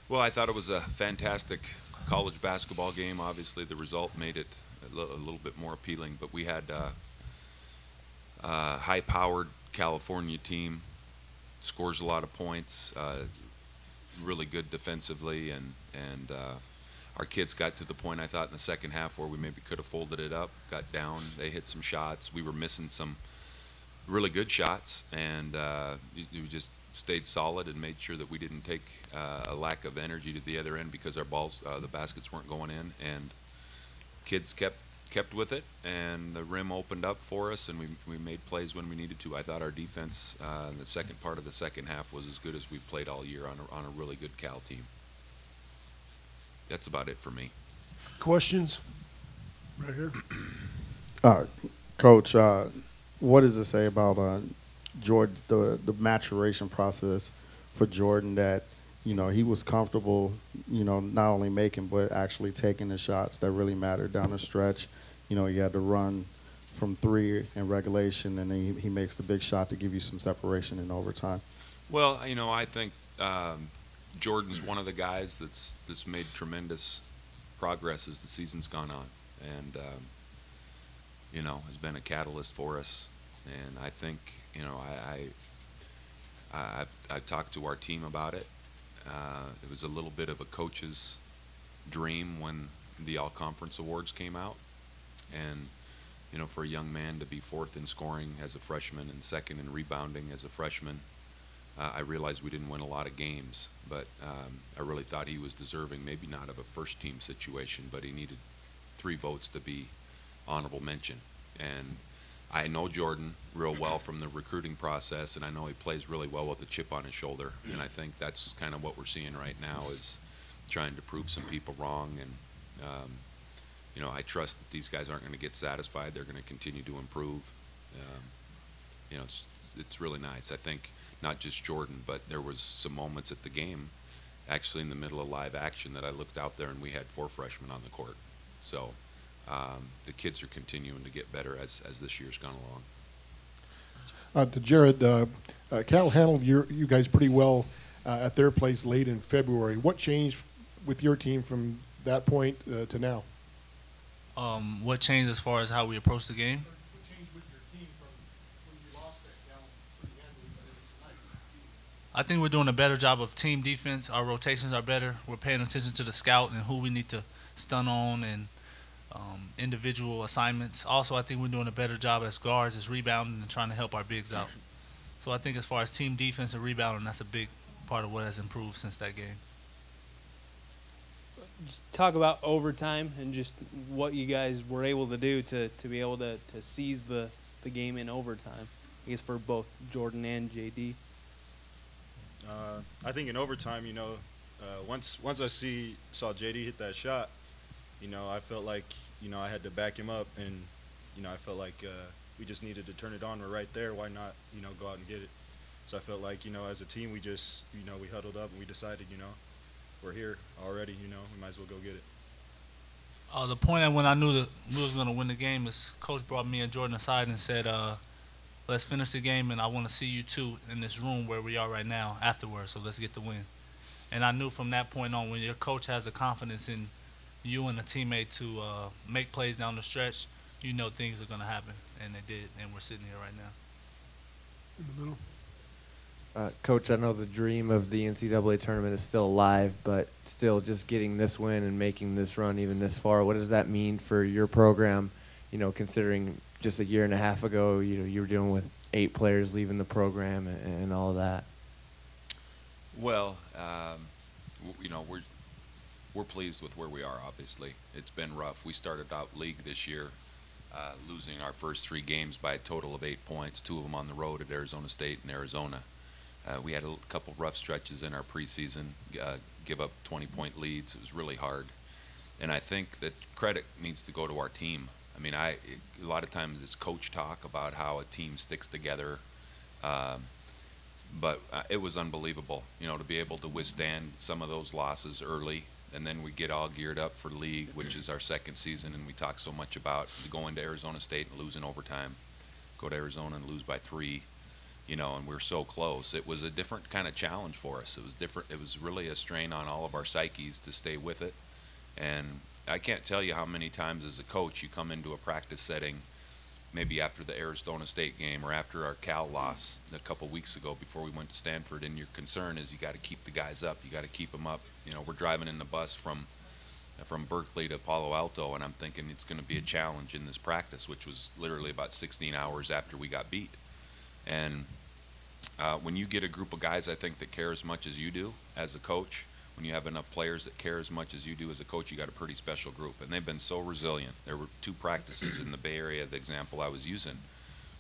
Well, I thought it was a fantastic college basketball game. Obviously, the result made it a little bit more appealing, but we had a high-powered California team, scores a lot of points, really good defensively, and our kids got to the point, I thought, in the second half where we maybe could have folded it up, got down. They hit some shots. We were missing some really good shots, and we just stayed solid and made sure that we didn't take a lack of energy to the other end because our balls, the baskets weren't going in, and kids kept with it, and the rim opened up for us, and we made plays when we needed to. I thought our defense in the second part of the second half was as good as we've played all year on a really good Cal team. That's about it for me. Questions? Right here. Uh, Coach, what does it say about Jordan, the maturation process for Jordan that, he was comfortable, not only making but actually taking the shots that really mattered down the stretch. He had to run from three in regulation, and then he makes the big shot to give you some separation in overtime. Well, I think Jordan's one of the guys that's made tremendous progress as the season's gone on, and has been a catalyst for us. And I think I've talked to our team about it. It was a little bit of a coach's dream when the All Conference Awards came out, and for a young man to be fourth in scoring as a freshman and second in rebounding as a freshman. I realized we didn't win a lot of games, but I really thought he was deserving, maybe not of a first-team situation, but he needed 3 votes to be honorable mention. And I know Jordan real well from the recruiting process, and I know he plays really well with a chip on his shoulder. And I think that's kind of what we're seeing right now is trying to prove some people wrong. And, I trust that these guys aren't going to get satisfied. They're going to continue to improve. It's really nice. I think not just Jordan, but there was some moments at the game, actually in the middle of live action, that I looked out there and we had 4 freshmen on the court. So the kids are continuing to get better as this year's gone along. To Jared, Cal handled you guys pretty well at their place late in February. What changed with your team from that point to now? What changed as far as how we approach the game? What changed with your team from when you lost that Cal pretty handily tonight? I think we're doing a better job of team defense. Our rotations are better. We're paying attention to the scout and who we need to stun on and individual assignments. Also, I think we're doing a better job as guards, as rebounding and trying to help our bigs out. So I think as far as team defense and rebounding, that's a big part of what has improved since that game. Just talk about overtime and just what you guys were able to do to be able to seize the game in overtime, I guess, for both Jordan and JD. I think in overtime, once I saw JD hit that shot, I felt like, I had to back him up, and, I felt like we just needed to turn it on. We're right there. Why not, go out and get it? So I felt like, as a team, we just, we huddled up and we decided, we're here already, we might as well go get it. The point at when I knew that we was going to win the game is Coach brought me and Jordan aside and said, let's finish the game, and I want to see you two in this room where we are right now afterwards, so let's get the win. And I knew from that point on, when your coach has the confidence in you and a teammate to make plays down the stretch, things are going to happen, and they did, and we're sitting here right now. In the middle. Coach, I know the dream of the NCAA tournament is still alive, but still just getting this win and making this run even this far, what does that mean for your program, considering just a year and a half ago, you were dealing with 8 players leaving the program and all of that? Well, we're pleased with where we are, obviously. It's been rough. We started out league this year losing our first 3 games by a total of 8 points, 2 of them on the road at Arizona State and Arizona. We had a couple rough stretches in our preseason, give up 20-point leads. It was really hard. And I think that credit needs to go to our team. I mean, a lot of times it's coach talk about how a team sticks together, but it was unbelievable, to be able to withstand some of those losses early, and then we get all geared up for league, which is our second season, and we talk so much about going to Arizona State and losing overtime, go to Arizona and lose by 3. and we're so close. It was a different kind of challenge for us. It was different. It was really a strain on all of our psyches to stay with it. And I can't tell you how many times as a coach you come into a practice setting, maybe after the Arizona State game or after our Cal loss a couple weeks ago before we went to Stanford, and your concern is you got to keep the guys up. You got to keep them up. We're driving in the bus from Berkeley to Palo Alto, and I'm thinking it's going to be a challenge in this practice, which was literally about 16 hours after we got beat. And when you get a group of guys, I think, that care as much as you do as a coach, when you have enough players that care as much as you do as a coach, you got a pretty special group. And they've been so resilient. There were 2 practices in the Bay Area, the example I was using,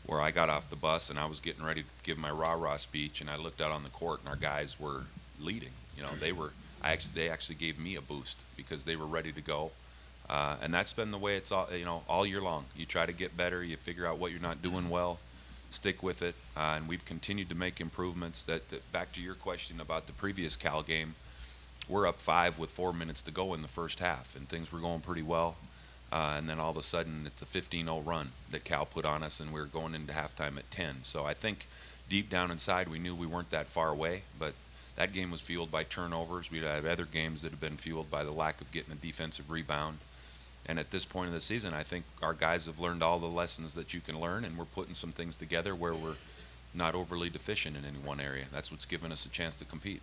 where I got off the bus and I was getting ready to give my rah-rah speech, and I looked out on the court and our guys were leading. They actually gave me a boost because they were ready to go. And that's been the way it's all year long. You try to get better, you figure out what you're not doing well, stick with it, and we've continued to make improvements. That back to your question about the previous Cal game, we're up 5 with 4 minutes to go in the first half, and things were going pretty well. And then all of a sudden, it's a 15-0 run that Cal put on us, and we were going into halftime at 10. So I think deep down inside, we knew we weren't that far away, but that game was fueled by turnovers. We'd had other games that have been fueled by the lack of getting a defensive rebound. And at this point of the season, I think our guys have learned all the lessons that you can learn, and we're putting some things together where we're not overly deficient in any one area. That's what's given us a chance to compete.